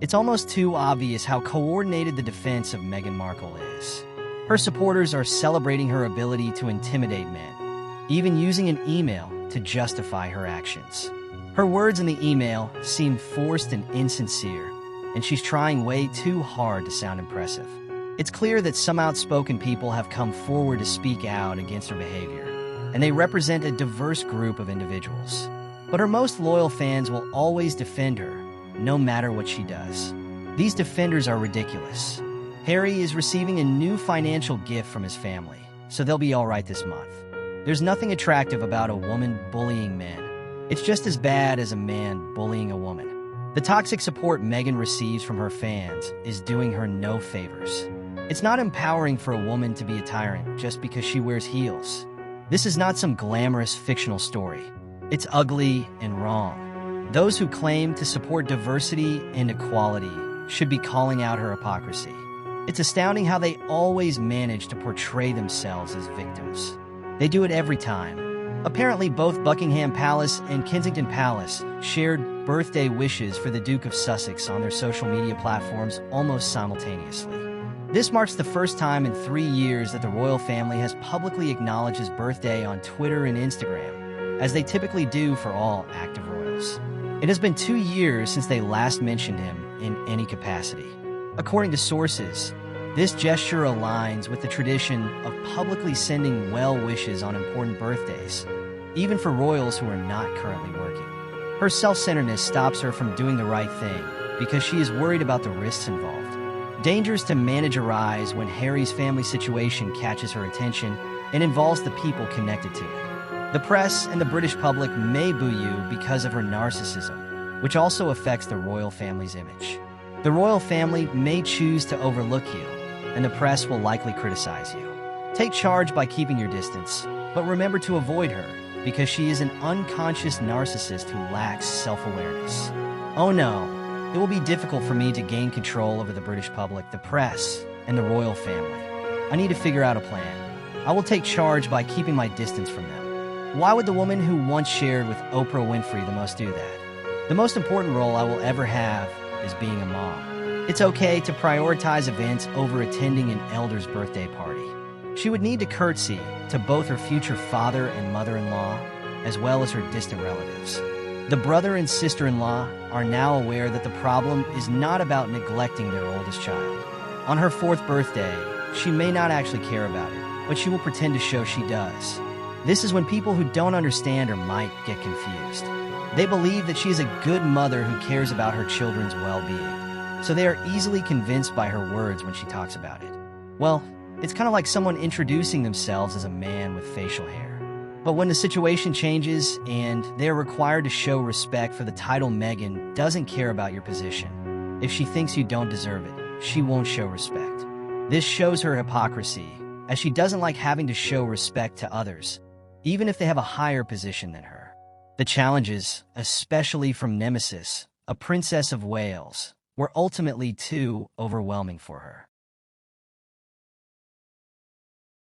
It's almost too obvious how coordinated the defense of Meghan Markle is. Her supporters are celebrating her ability to intimidate men, even using an email to justify her actions. Her words in the email seem forced and insincere, and she's trying way too hard to sound impressive. It's clear that some outspoken people have come forward to speak out against her behavior, and they represent a diverse group of individuals. But her most loyal fans will always defend her, no matter what she does. These defenders are ridiculous. Harry is receiving a new financial gift from his family, so they'll be all right this month. There's nothing attractive about a woman bullying men. It's just as bad as a man bullying a woman. The toxic support Meghan receives from her fans is doing her no favors. It's not empowering for a woman to be a tyrant just because she wears heels. This is not some glamorous fictional story. It's ugly and wrong. Those who claim to support diversity and equality should be calling out her hypocrisy. It's astounding how they always manage to portray themselves as victims. They do it every time. Apparently, both Buckingham Palace and Kensington Palace shared birthday wishes for the Duke of Sussex on their social media platforms almost simultaneously. This marks the first time in 3 years that the royal family has publicly acknowledged his birthday on Twitter and Instagram, as they typically do for all active royals. It has been 2 years since they last mentioned him in any capacity. According to sources, this gesture aligns with the tradition of publicly sending well wishes on important birthdays, even for royals who are not currently working. Her self-centeredness stops her from doing the right thing because she is worried about the risks involved. Dangers to manage arise when Harry's family situation catches her attention and involves the people connected to it. The press and the British public may boo you because of her narcissism, which also affects the royal family's image. The royal family may choose to overlook you, and the press will likely criticize you. Take charge by keeping your distance, but remember to avoid her because she is an unconscious narcissist who lacks self-awareness. Oh no, it will be difficult for me to gain control over the British public, the press, and the royal family. I need to figure out a plan. I will take charge by keeping my distance from them. Why would the woman who once shared with Oprah Winfrey the most do that? The most important role I will ever have is being a mom. It's okay to prioritize events over attending an elder's birthday party. She would need to curtsy to both her future father and mother-in-law, as well as her distant relatives. The brother and sister-in-law are now aware that the problem is not about neglecting their oldest child. On her 4th birthday, she may not actually care about it, but she will pretend to show she does. This is when people who don't understand her might get confused. They believe that she is a good mother who cares about her children's well-being, so they are easily convinced by her words when she talks about it. Well, it's kind of like someone introducing themselves as a man with facial hair. But when the situation changes and they are required to show respect for the title, Meghan doesn't care about your position. If she thinks you don't deserve it, she won't show respect. This shows her hypocrisy, as she doesn't like having to show respect to others, even if they have a higher position than her. The challenges, especially from Nemesis, a princess of Wales, were ultimately too overwhelming for her.